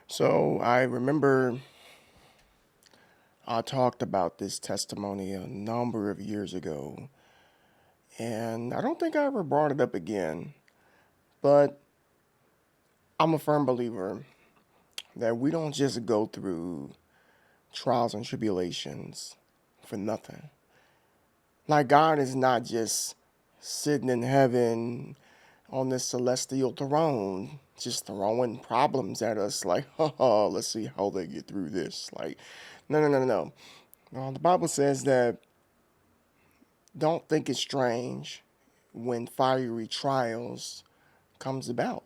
So I remember I talked about this testimony a number of years ago, and I don't think I ever brought it up again. But I'm a firm believer that we don't just go through trials and tribulations for nothing. Like, God is not just sitting in heaven on this celestial throne, just throwing problems at us, like, oh, let's see how they get through this. Like, no, no, no, no, no. The Bible says that don't think it's strange when fiery trials comes about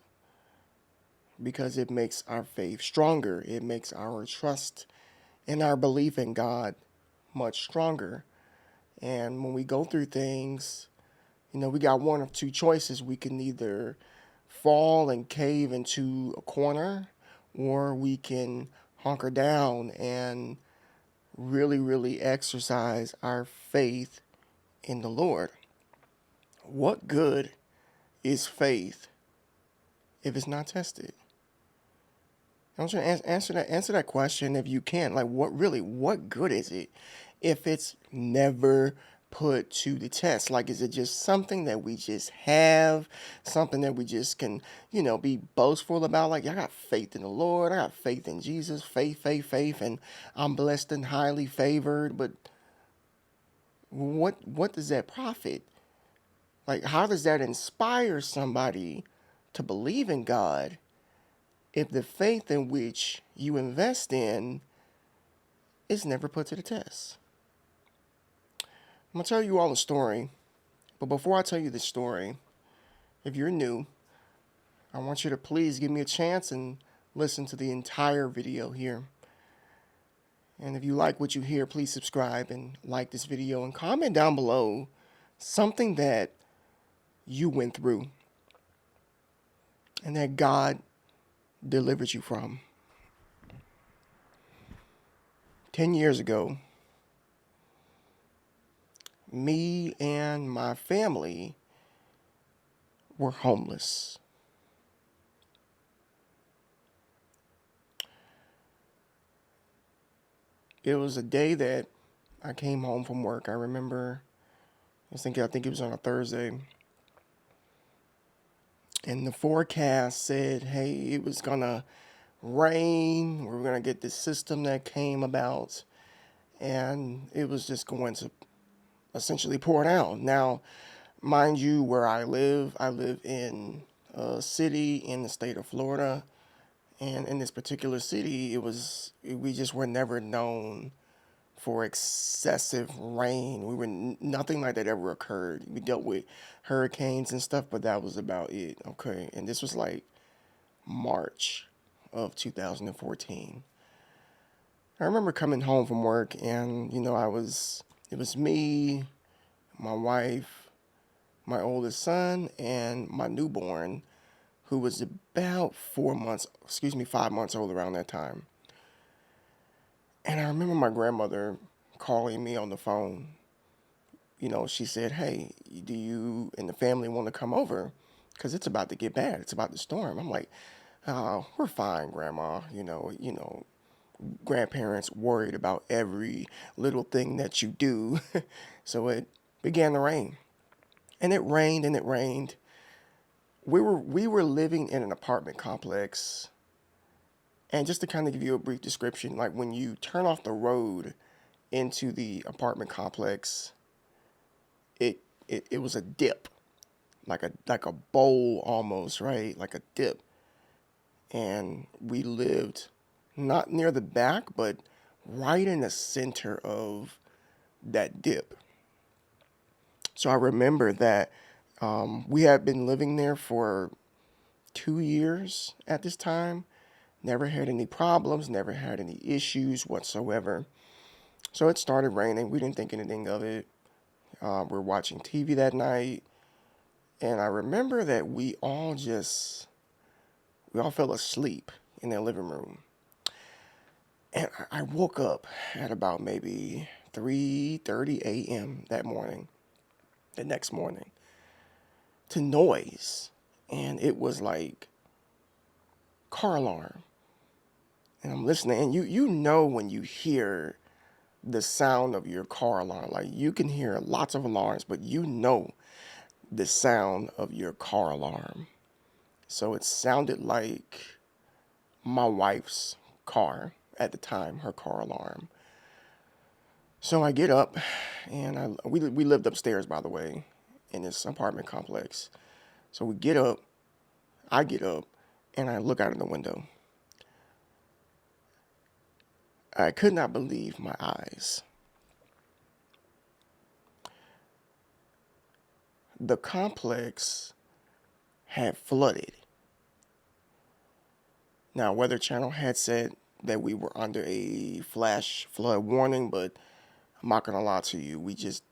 because it makes our faith stronger. It makes our trust and our belief in God much stronger. And when we go through things, we got one of two choices. We can either fall and cave into a corner, or we can hunker down and really, really exercise our faith in the Lord. What good is faith if it's not tested? I want you to answer that question if you can. Like, what good is it if it's never put to the test? Like, is it just something that we just have, something that we just can, be boastful about? Like, I got faith in the Lord, I got faith in Jesus, faith, and I'm blessed and highly favored. But what does that profit? Like, how does that inspire somebody to believe in God if the faith in which you invest in is never put to the test? I'm going to tell you all a story, but before I tell you the story, if you're new, I want you to please give me a chance and listen to the entire video here. And if you like what you hear, please subscribe and like this video and comment down below something that you went through and that God delivered you from. 10 years ago, me and my family were homeless. It was a day that I came home from work. I remember, I think it was on a Thursday. And the forecast said, hey, it was going to rain. We were going to get this system that came about. And it was just going to essentially pour down. Now, mind you, where I live in a city in the state of Florida. And in this particular city, we just were never known for excessive rain. Nothing like that ever occurred. We dealt with hurricanes and stuff, but that was about it. Okay. And this was like March of 2014. I remember coming home from work and, it was me, my wife, my oldest son, and my newborn, who was about 5 months old around that time. And I remember my grandmother calling me on the phone. She said, hey, do you and the family want to come over? Because it's about to get bad. It's about to storm. I'm like, oh, we're fine, Grandma. Grandparents worried about every little thing that you do. So it began to rain. And it rained and it rained. We were living in an apartment complex. And just to kind of give you a brief description, like when you turn off the road into the apartment complex, it was a dip, like a bowl almost, right? Like a dip. And we lived not near the back, but right in the center of that dip. So I remember that we had been living there for 2 years at this time. Never had any problems, never had any issues whatsoever. So it started raining. We didn't think anything of it. We were watching TV that night. And I remember that we all fell asleep in their living room. And I woke up at about maybe 3:30 a.m. the next morning, to noise. And it was like car alarm, And I'm listening, and you know when you hear the sound of your car alarm, like you can hear lots of alarms, but you know the sound of your car alarm. So it sounded like my wife's car at the time, her car alarm. So I get up, and we lived upstairs, by the way, in this apartment complex. So we get up, I get up, and I look out of the window. I could not believe my eyes. The complex had flooded. Now, Weather Channel had said that we were under a flash flood warning, but I'm not gonna lie to you, we just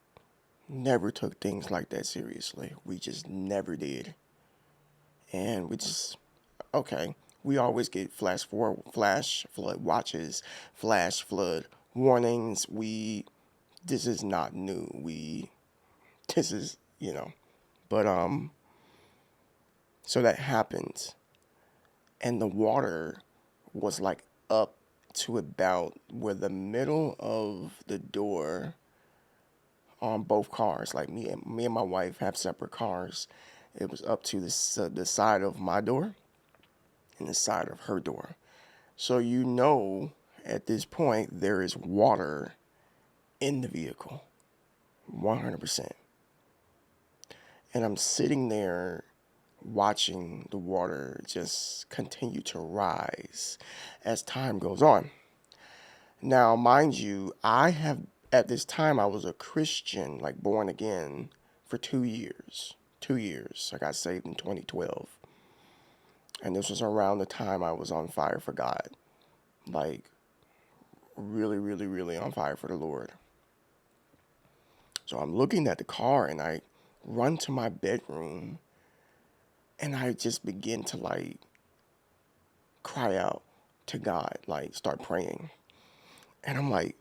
never took things like that seriously. We just never did. And we just, okay, we always get flash flood watches, flash flood warnings. This is not new. This is, but, so that happened. And the water was like up to about where the middle of the door on both cars, like me and my wife have separate cars. It was up to the side of my door and the side of her door. So at this point there is water in the vehicle, 100%. And I'm sitting there watching the water just continue to rise as time goes on. Now, mind you, at this time, I was a Christian, like born again, for 2 years. 2 years. I got saved in 2012. And this was around the time I was on fire for God. Like, really, really, really on fire for the Lord. So I'm looking at the car, and I run to my bedroom, and I just begin to, like, cry out to God, like, start praying. And I'm like,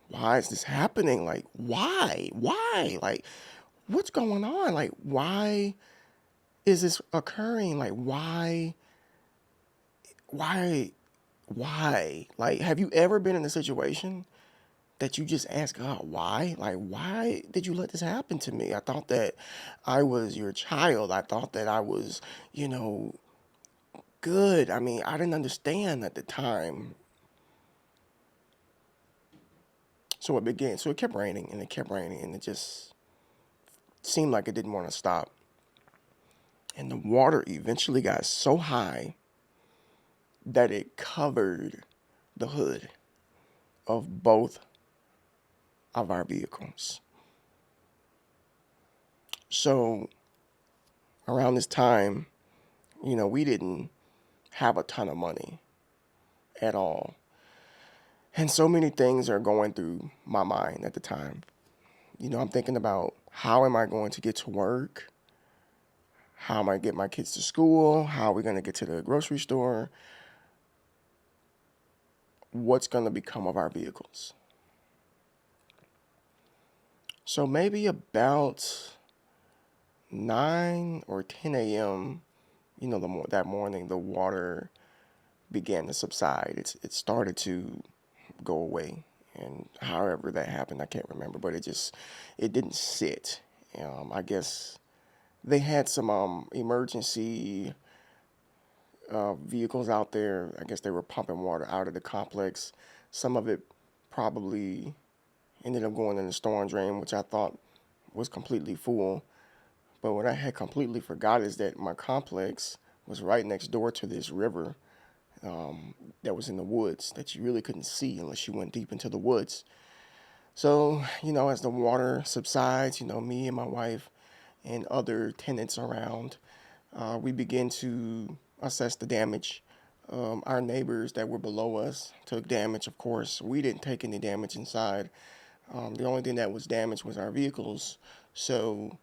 why is this happening? Like, why? Why? Like, what's going on? Like, why is this occurring? Like, why? Why? Why? Like, have you ever been in a situation that you just ask God, why? Like, why did you let this happen to me? I thought that I was your child. I thought that I was, you know, good. I mean, I didn't understand at the time. So it kept raining and it kept raining and it just seemed like it didn't want to stop. And the water eventually got so high that it covered the hood of both of our vehicles. So around this time, we didn't have a ton of money at all. And so many things are going through my mind at the time. I'm thinking about how am I going to get to work? How am I get my kids to school? How are we going to get to the grocery store? What's going to become of our vehicles? So maybe about 9 or 10 a.m., that morning, the water began to subside. It started to go away. And however that happened, I can't remember, but it didn't sit. I guess they had some emergency vehicles out there. I guess they were pumping water out of the complex. Some of it probably ended up going in the storm drain, which I thought was completely full. But what I had completely forgot is that my complex was right next door to this river that was in the woods that you really couldn't see unless you went deep into the woods. So, as the water subsides, me and my wife and other tenants around, we begin to assess the damage. Our neighbors that were below us took damage, of course. We didn't take any damage inside. The only thing that was damaged was our vehicles. So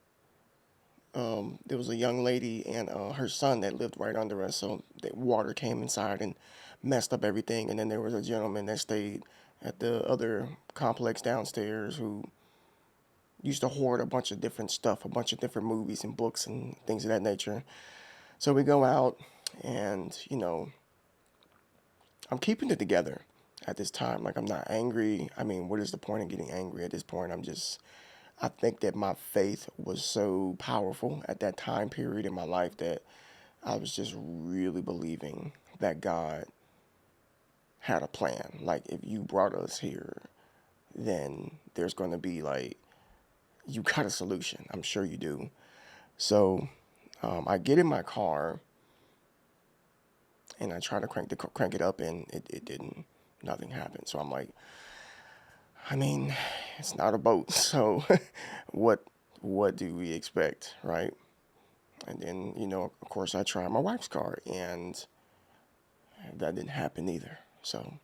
there was a young lady and her son that lived right under us. So the water came inside and messed up everything. And then there was a gentleman that stayed at the other complex downstairs who used to hoard a bunch of different stuff, a bunch of different movies and books and things of that nature. So we go out and, I'm keeping it together at this time. Like, I'm not angry. I mean, what is the point of getting angry at this point? I think that my faith was so powerful at that time period in my life that I was just really believing that God had a plan. Like, if you brought us here, then there's going to be like, you got a solution. I'm sure you do. So I get in my car and I try to crank it up, and it didn't. Nothing happened. So I'm like, I mean, it's not a boat. So what what do we expect, right? And then, of course, I tried my wife's car, and that didn't happen either. So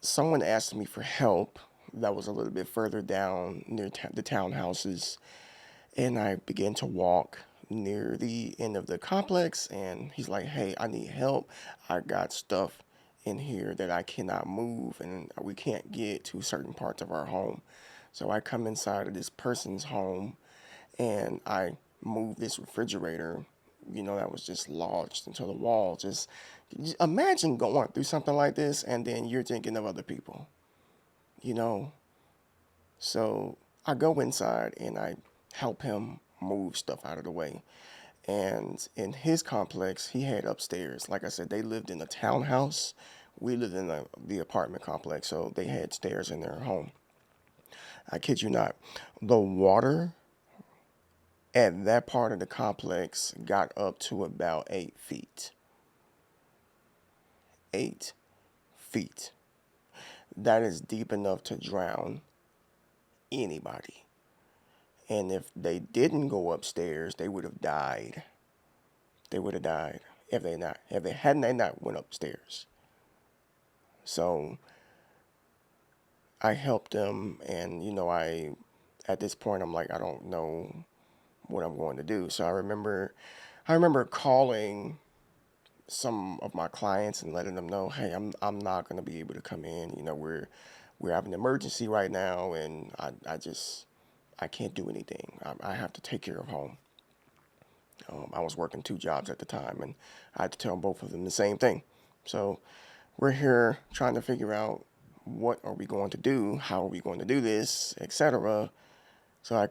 someone asked me for help that was a little bit further down near the townhouses, and I began to walk near the end of the complex, and he's like, "Hey, I need help. I got stuff in here that I cannot move, and we can't get to certain parts of our home." So I come inside of this person's home, and I move this refrigerator, that was just lodged into the wall. Just imagine going through something like this, and then you're thinking of other people, you know. So I go inside and I help him move stuff out of the way. And in his complex, he had upstairs. Like I said, they lived in a townhouse. We lived in the apartment complex, so they had stairs in their home. I kid you not. The water at that part of the complex got up to about 8 feet. 8 feet. That is deep enough to drown anybody. And if they didn't go upstairs, they would have died. They would have died if they not went upstairs. So I helped them, and I at this point I'm like, I don't know what I'm going to do. So I remember calling some of my clients and letting them know, hey, I'm not going to be able to come in. We're having an emergency right now, and I can't do anything. I have to take care of home. I was working 2 jobs at the time, and I had to tell both of them the same thing. So we're here trying to figure out what are we going to do, how are we going to do this, etc. So of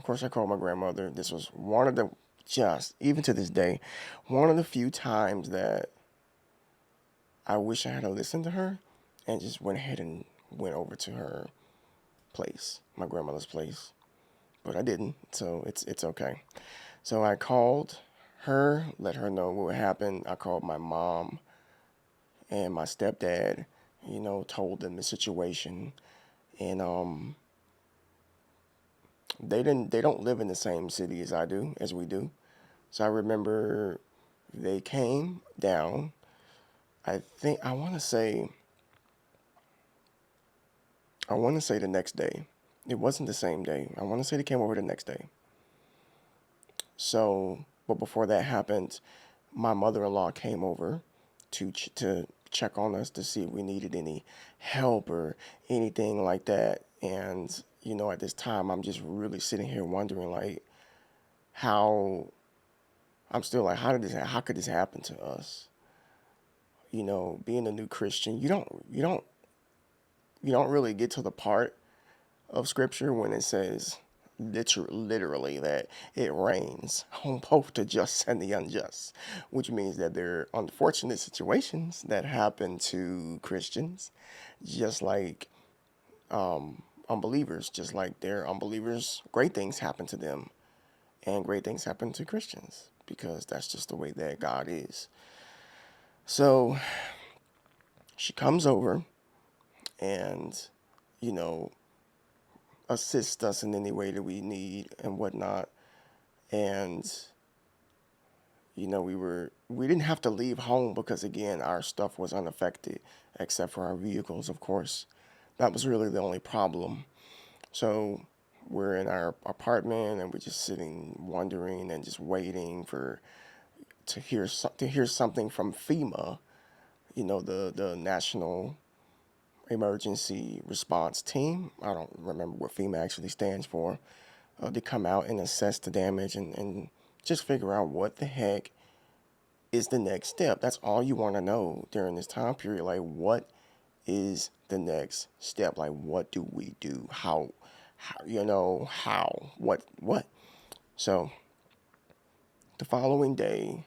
course, I called my grandmother. This was one of the, just even to this day, one of the few times that I wish I had listened to her and just went ahead and went over to her place, my grandmother's place. But I didn't, so it's okay. So I called her, let her know what happened. I called my mom and my stepdad, told them the situation. And they don't live in the same city as we do. So I remember they came down. I think I want to say the next day. It wasn't the same day. I want to say they came over the next day. So, but before that happened, my mother-in-law came over to check on us to see if we needed any help or anything like that. And at this time, I'm just really sitting here wondering, like, how I'm still like, how could this happen to us? Being a new Christian, you don't really get to the part of scripture when it says literally that it rains on both the just and the unjust, which means that there are unfortunate situations that happen to Christians, just like unbelievers, just like they're unbelievers, great things happen to them, and great things happen to Christians because that's just the way that God is. So she comes over and, you know, assist us in any way that we need and whatnot. And, we didn't have to leave home because, again, our stuff was unaffected except for our vehicles, of course. That was really the only problem. So we're in our apartment and we're just sitting wondering and just waiting to hear something from FEMA, the National Emergency Response Team. I don't remember what FEMA actually stands for. To come out and assess the damage and just figure out what the heck is the next step? That's all you want to know during this time period. Like, what is the next step? Like, what do we do? What? So, the following day,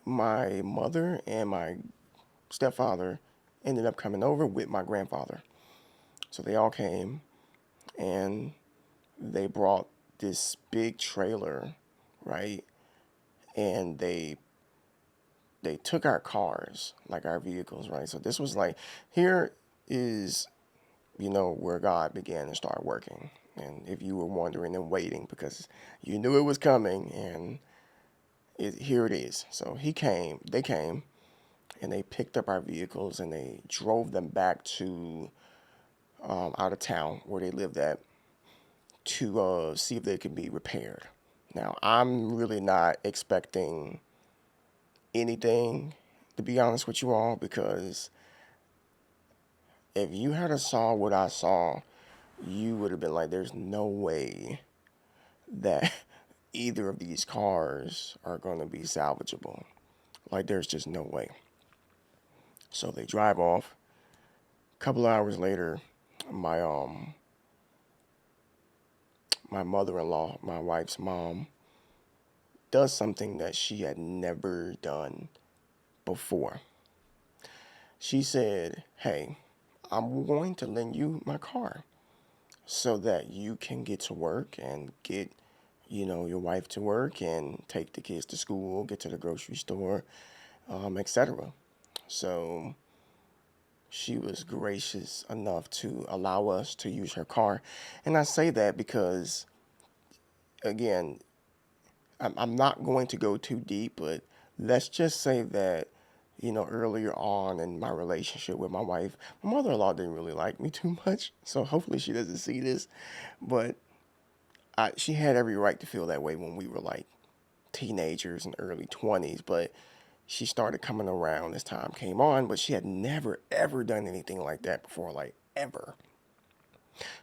my mother and my stepfather ended up coming over with my grandfather. So they all came and they brought this big trailer, right? And they took our cars, like our vehicles, right? So this was like, here is, where God began to start working. And if you were wondering and waiting because you knew it was coming, and here it is. So they came, and they picked up our vehicles and they drove them back to out of town where they lived at to see if they could be repaired. Now, I'm really not expecting anything, to be honest with you all, because if you had saw what I saw, you would have been like, there's no way that either of these cars are going to be salvageable. Like, there's just no way. So they drive off. A couple of hours later, my my mother-in-law, my wife's mom, does something that she had never done before. She said, "Hey, I'm going to lend you my car so that you can get to work and get, your wife to work and take the kids to school, get to the grocery store, etc." So she was gracious enough to allow us to use her car. And I say that because, again, I'm not going to go too deep, but let's just say that, earlier on in my relationship with my wife, my mother-in-law didn't really like me too much. So hopefully she doesn't see this. But she had every right to feel that way when we were like teenagers and early 20s. But she started coming around as time came on, but she had never, ever done anything like that before, like ever.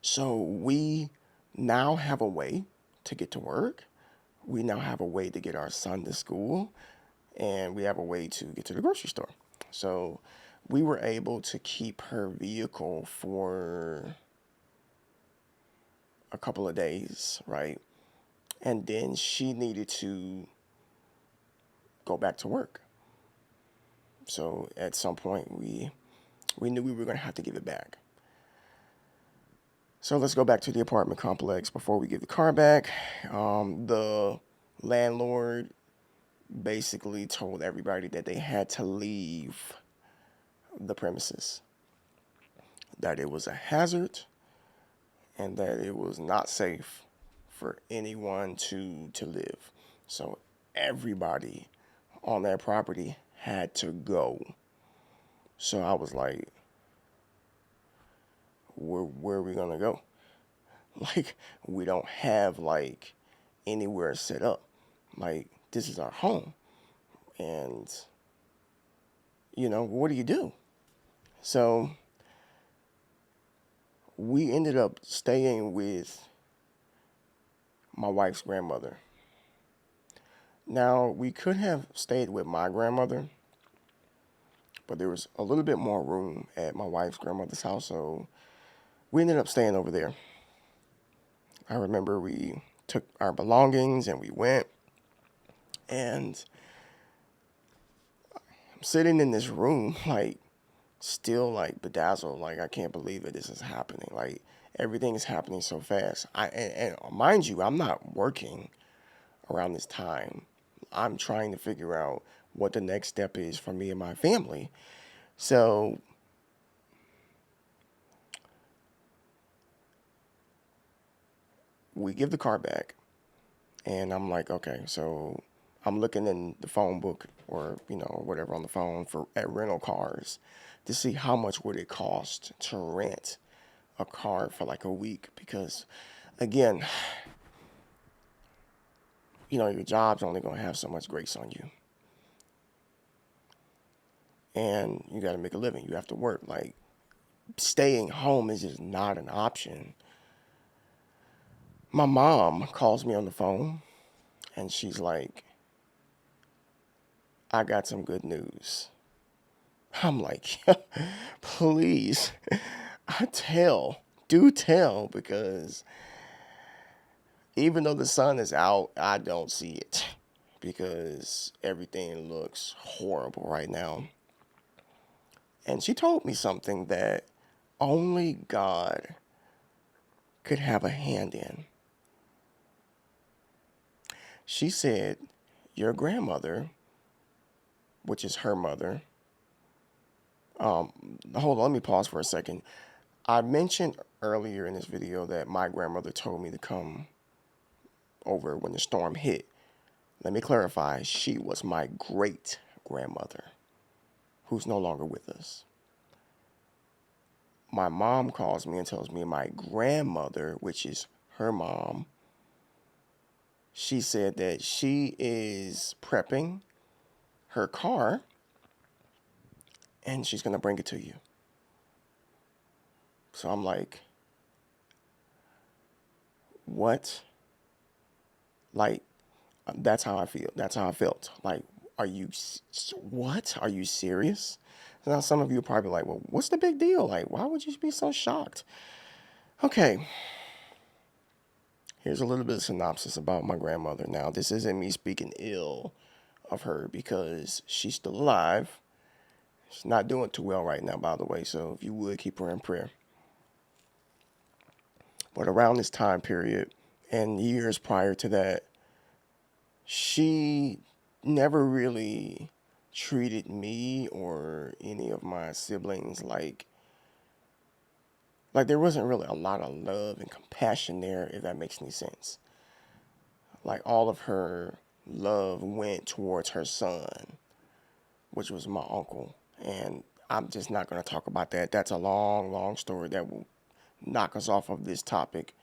So we now have a way to get to work. We now have a way to get our son to school, and we have a way to get to the grocery store. So we were able to keep her vehicle for a couple of days, right? And then she needed to go back to work. So at some point, we knew we were going to have to give it back. So let's go back to the apartment complex before we give the car back. The landlord basically told everybody that they had to leave the premises, that it was a hazard, and that it was not safe for anyone to live. So everybody on that property had to go. So I was like, where are we gonna go? Like, we don't have like anywhere set up. Like, this is our home, and what do you do? So we ended up staying with my wife's grandmother. Now, we could have stayed with my grandmother, but there was a little bit more room at my wife's grandmother's house, so we ended up staying over there. I remember we took our belongings and we went, and I'm sitting in this room, like, still, like, bedazzled. Like, I can't believe that this is happening. Like, everything is happening so fast. And mind you, I'm not working around this time. I'm trying to figure out what the next step is for me and my family. So we give the car back, and I'm like, okay, so I'm looking in the phone book or, whatever on the phone at rental cars to see how much would it cost to rent a car for like a week, because again, your job's only going to have so much grace on you. And you got to make a living. You have to work. Like, staying home is just not an option. My mom calls me on the phone and she's like, I got some good news. I'm like, please, do tell, because even though the sun is out, I don't see it because everything looks horrible right now. And she told me something that only God could have a hand in. She said, your grandmother, which is her mother, hold on, let me pause for a second. I mentioned earlier in this video that my grandmother told me to come over when the storm hit. Let me clarify, she was my great grandmother, who's no longer with us. My mom calls me and tells me my grandmother, which is her mom, she said that she is prepping her car and she's going to bring it to you. So I'm like, what? Like, that's how I feel. That's how I felt. Like, what? Are you serious? Now, some of you are probably like, well, what's the big deal? Like, why would you be so shocked? Okay, here's a little bit of synopsis about my grandmother. Now, this isn't me speaking ill of her because she's still alive. She's not doing too well right now, by the way, so if you would, keep her in prayer. But around this time period and years prior to that, she never really treated me or any of my siblings like there wasn't really a lot of love and compassion there, if that makes any sense. Like all of her love went towards her son, which was my uncle. And I'm just not going to talk about that. That's a long, long story that will knock us off of this topic.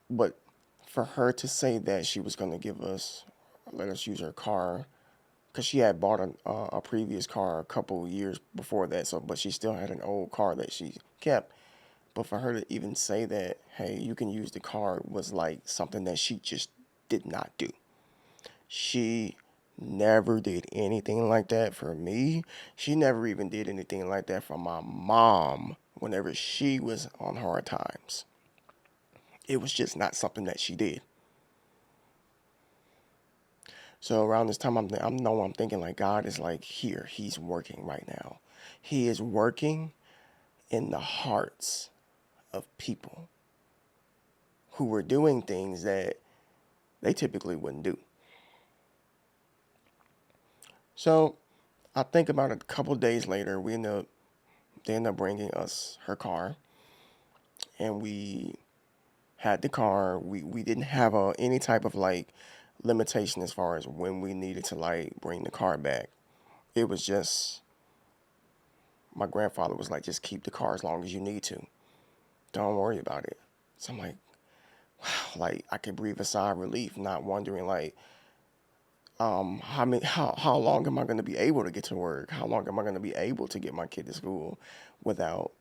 But for her to say that she was going to let us use her car, because she had bought a previous car a couple years before that, but she still had an old car that she kept. But for her to even say that, hey, you can use the car, was like something that she just did not do. She never did anything like that for me. She never even did anything like that for my mom whenever she was on hard times. It was just not something that she did. So around this time, I'm thinking like God is like here. He's working right now. He is working in the hearts of people who were doing things that they typically wouldn't do. So I think about a couple days later, they end up bringing us her car, and we had the car. We didn't have any type of like limitation as far as when we needed to like bring the car back. It was just my grandfather was like, just keep the car as long as you need to. Don't worry about it. So I'm like, wow, like I could breathe a sigh of relief, not wondering like, how long am I going to be able to get to work? How long am I going to be able to get my kid to school without,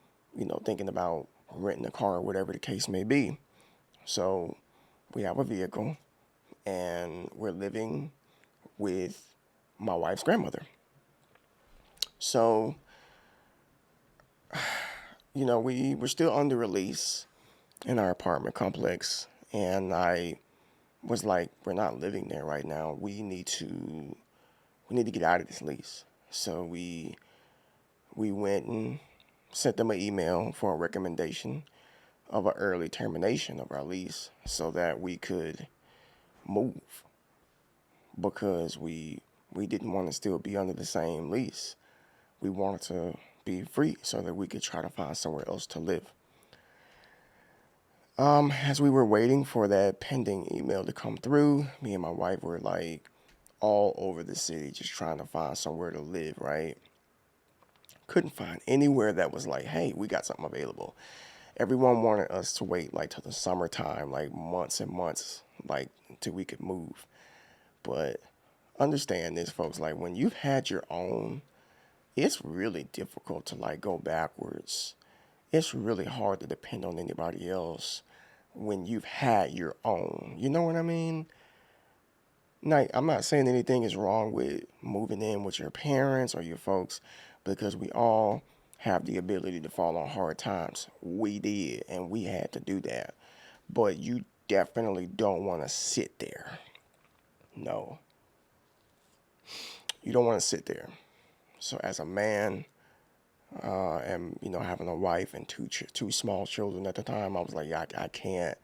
thinking about renting a car or whatever the case may be. So we have a vehicle and we're living with my wife's grandmother. So, we were still under release in our apartment complex, and I was like, we're not living there right now. We need to get out of this lease. So we went and sent them an email for a recommendation of an early termination of our lease so that we could move, because we didn't want to still be under the same lease. We wanted to be free so that we could try to find somewhere else to live. As we were waiting for that pending email to come through, me and my wife were like all over the city just trying to find somewhere to live, right? Couldn't find anywhere that was like, hey, we got something available. Everyone wanted us to wait like till the summertime, like months and months, like until we could move. But understand this, folks, like when you've had your own, it's really difficult to like go backwards. It's really hard to depend on anybody else when you've had your own. You know what I mean? Now, I'm not saying anything is wrong with moving in with your parents or your folks because we all have the ability to fall on hard times. We did, and we had to do that. But you definitely don't want to sit there. No, you don't want to sit there. So, as a man, and having a wife and two small children at the time, I was like, I can't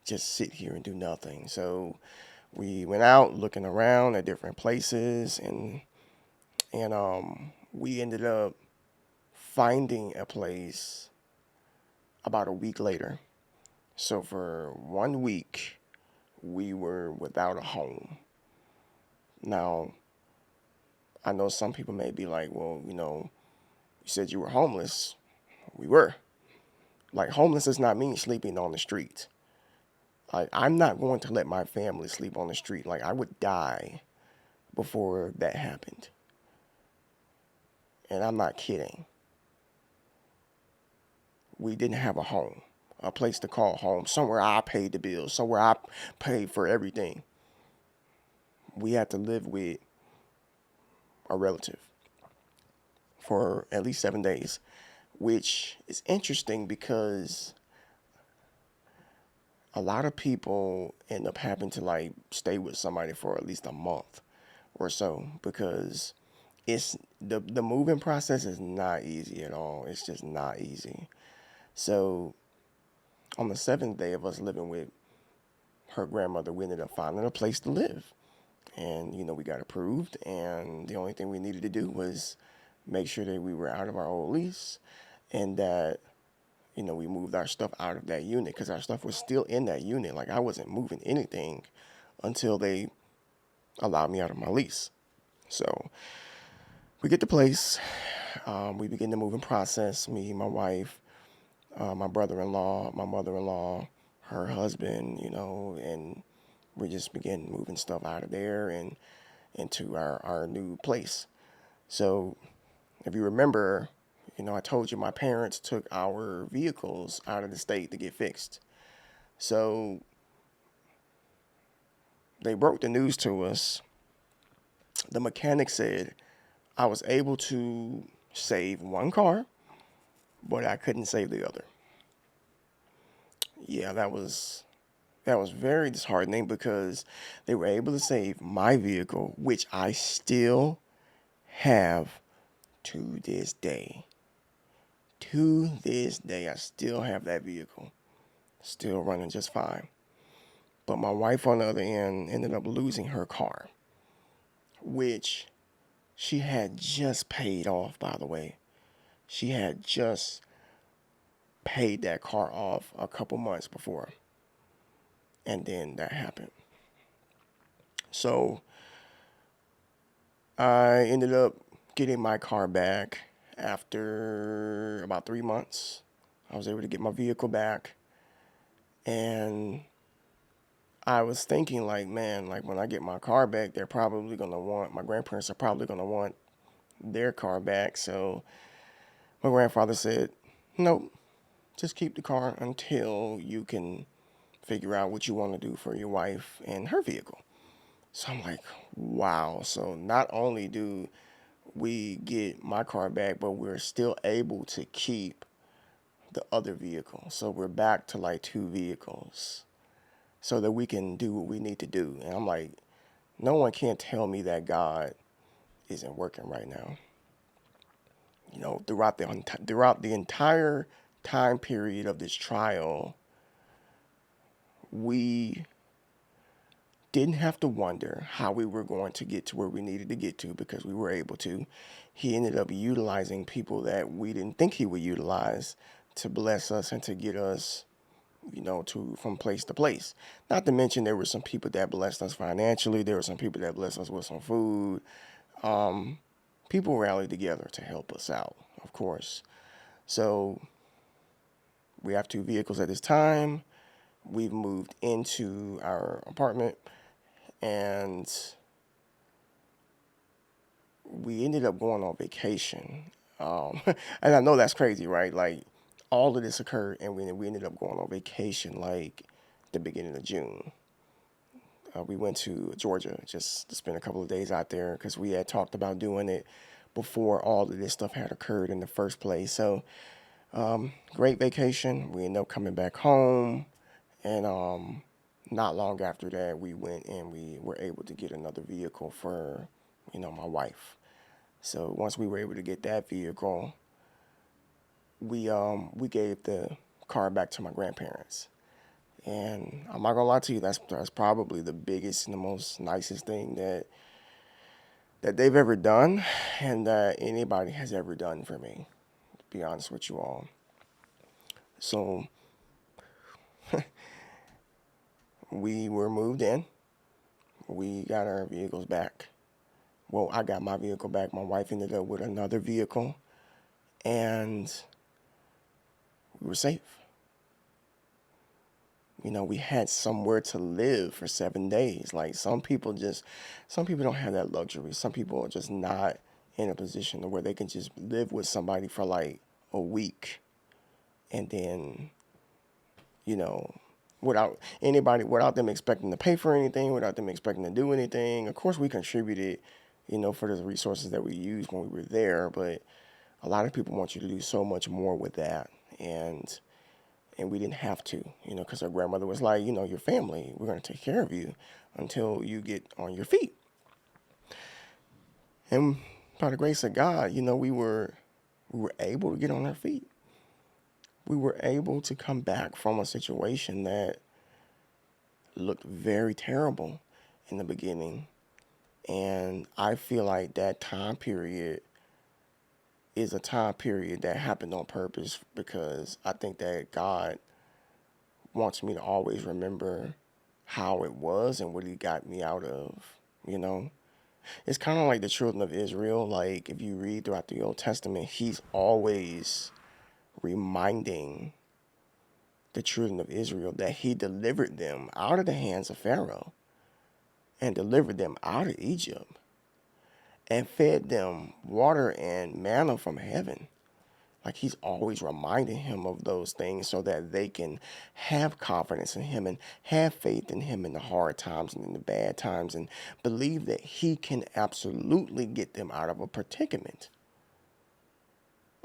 just sit here and do nothing. So we went out looking around at different places, and we ended up finding a place about a week later. So for 1 week, we were without a home. Now, I know some people may be like, well, you said you were homeless. We were. Like, homeless does not mean sleeping on the street. Like, I'm not going to let my family sleep on the street. Like, I would die before that happened. And I'm not kidding. We didn't have a home, a place to call home, somewhere I paid the bills, somewhere I paid for everything. We had to live with a relative for at least 7 days, which is interesting because a lot of people end up having to like stay with somebody for at least a month or so because the moving process is not easy at all. It's just not easy. So on the seventh day of us living with her grandmother, we ended up finding a place to live. And, we got approved. And the only thing we needed to do was make sure that we were out of our old lease and that, we moved our stuff out of that unit because our stuff was still in that unit. Like, I wasn't moving anything until they allowed me out of my lease. So we get the place. We begin the moving process. Me, my wife, my brother-in-law, my mother-in-law, her husband, and we just began moving stuff out of there and into our new place. So if you remember, I told you my parents took our vehicles out of the state to get fixed. So they broke the news to us. The mechanic said I was able to save one car, but I couldn't save the other. Yeah, that was very disheartening because they were able to save my vehicle, which I still have to this day. To this day, I still have that vehicle, still running just fine. But my wife, on the other end, ended up losing her car, which she had just paid off, by the way. She had just paid that car off a couple months before. And then that happened. So I ended up getting my car back after about 3 months. I was able to get my vehicle back. And I was thinking, like, man, like when I get my car back, my grandparents are probably going to want their car back. So my grandfather said, nope, just keep the car until you can figure out what you want to do for your wife and her vehicle. So I'm like, wow. So not only do we get my car back, but we're still able to keep the other vehicle. So we're back to like two vehicles so that we can do what we need to do. And I'm like, no one can tell me that God isn't working right now. Throughout the entire time period of this trial, we didn't have to wonder how we were going to get to where we needed to get to because we were able to. He ended up utilizing people that we didn't think he would utilize to bless us and to get us, to from place to place. Not to mention there were some people that blessed us financially. There were some people that blessed us with some food. People rallied together to help us out, of course. So we have two vehicles at this time. We've moved into our apartment and we ended up going on vacation. And I know that's crazy, right? Like all of this occurred and we ended up going on vacation like the beginning of June. We went to Georgia just to spend a couple of days out there because we had talked about doing it before all of this stuff had occurred in the first place. So great vacation. We ended up coming back home, and not long after that, we went and we were able to get another vehicle for, my wife. So once we were able to get that vehicle, we gave the car back to my grandparents. And I'm not gonna lie to you, that's probably the biggest and the most nicest thing that they've ever done, and that anybody has ever done for me. To be honest with you all. So we were moved in. We got our vehicles back. Well, I got my vehicle back. My wife ended up with another vehicle, and we were safe. We had somewhere to live for 7 days. Like some people don't have that luxury. Some people are just not in a position where they can just live with somebody for like a week, and then, you know, without them expecting to pay for anything, without them expecting to do anything. Of course, we contributed, for the resources that we used when we were there, but a lot of people want you to do so much more with that, and we didn't have to, because our grandmother was like, your family, we're going to take care of you until you get on your feet. And by the grace of God, we were able to get on our feet. We were able to come back from a situation that looked very terrible in the beginning. And I feel like that time period is a time period that happened on purpose, because I think that God wants me to always remember how it was and what he got me out of. It's kind of like the children of Israel. Like if you read throughout the Old Testament, he's always reminding the children of Israel that he delivered them out of the hands of Pharaoh and delivered them out of Egypt and fed them water and manna from heaven. Like he's always reminding him of those things so that they can have confidence in him and have faith in him in the hard times and in the bad times, and believe that he can absolutely get them out of a predicament.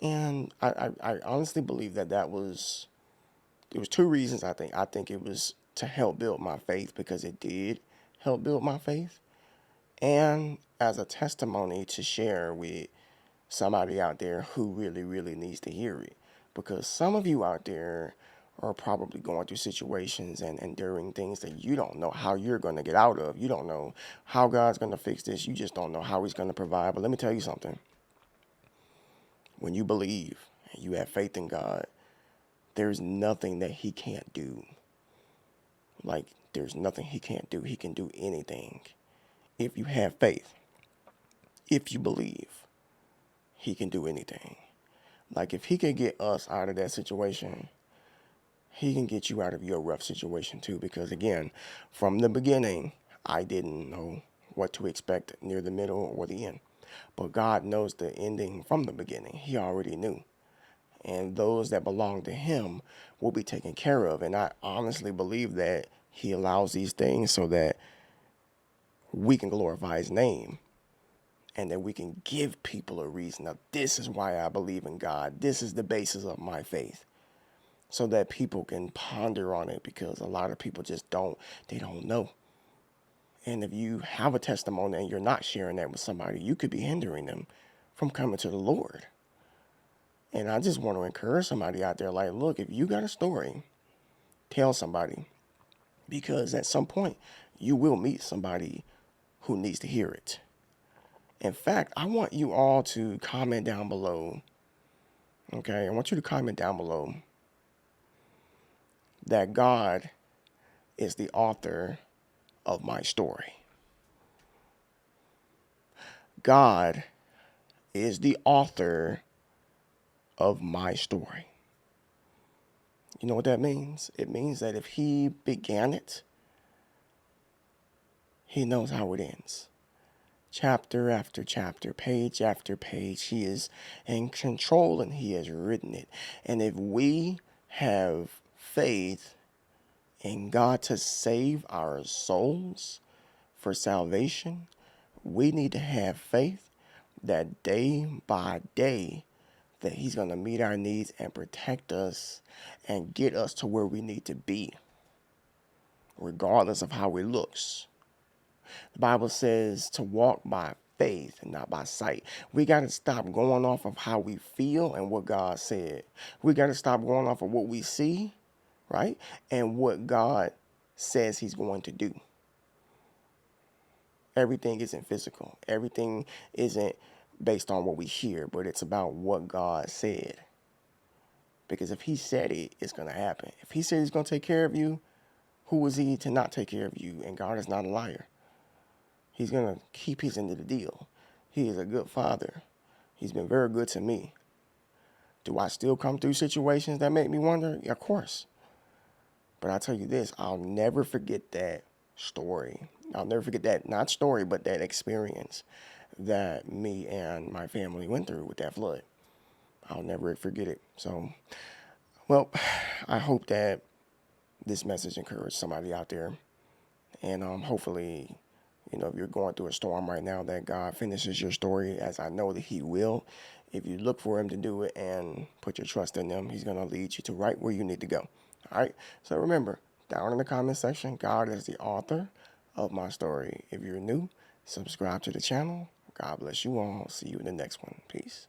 And I honestly believe that there was two reasons. I think it was to help build my faith, because it did help build my faith, and as a testimony to share with somebody out there who really, really needs to hear it. Because some of you out there are probably going through situations and enduring things that you don't know how you're going to get out of. You don't know how God's going to fix this. You just don't know how he's going to provide. But let me tell you something. When you believe and you have faith in God, there's nothing that he can't do. Like, there's nothing he can't do. He can do anything. If you have faith, if you believe, he can do anything. Like if he can get us out of that situation, he can get you out of your rough situation too. Because again, from the beginning, I didn't know what to expect near the middle or the end. But God knows the ending from the beginning. He already knew. And those that belong to him will be taken care of. And I honestly believe that he allows these things so that we can glorify his name, and that we can give people a reason. Now, this is why I believe in God. This is the basis of my faith, so that people can ponder on it, because a lot of people just don't know. And if you have a testimony and you're not sharing that with somebody, you could be hindering them from coming to the Lord. And I just want to encourage somebody out there, like, look, if you got a story, tell somebody, because at some point you will meet somebody who needs to hear it. In fact, I want you all to comment down below. Okay, I want you to comment down below that God is the author of my story. God is the author of my story. You know what that means? It means that if he began it, he knows how it ends. Chapter after chapter, page after page, he is in control and he has written it. And if we have faith and God to save our souls for salvation, we need to have faith that day by day that he's going to meet our needs and protect us and get us to where we need to be, regardless of how it looks. The Bible says to walk by faith and not by sight. We got to stop going off of how we feel and what God said. We got to stop going off of what we see, right? And what God says he's going to do. Everything isn't physical. Everything isn't based on what we hear, but it's about what God said. Because if he said it, it's going to happen. If he said he's going to take care of you, who is he to not take care of you? And God is not a liar. He's going to keep his end of the deal. He is a good father. He's been very good to me. Do I still come through situations that make me wonder? Yeah, of course. But I tell you this, I'll never forget that story. I'll never forget that, not story, but that experience that me and my family went through with that flood. I'll never forget it. So, well, I hope that this message encouraged somebody out there. And hopefully, if you're going through a storm right now, that God finishes your story, as I know that he will. If you look for him to do it and put your trust in him, he's going to lead you to right where you need to go. All right. So remember, down in the comment section, God is the author of my story. If you're new, subscribe to the channel. God bless you all. See you in the next one. Peace.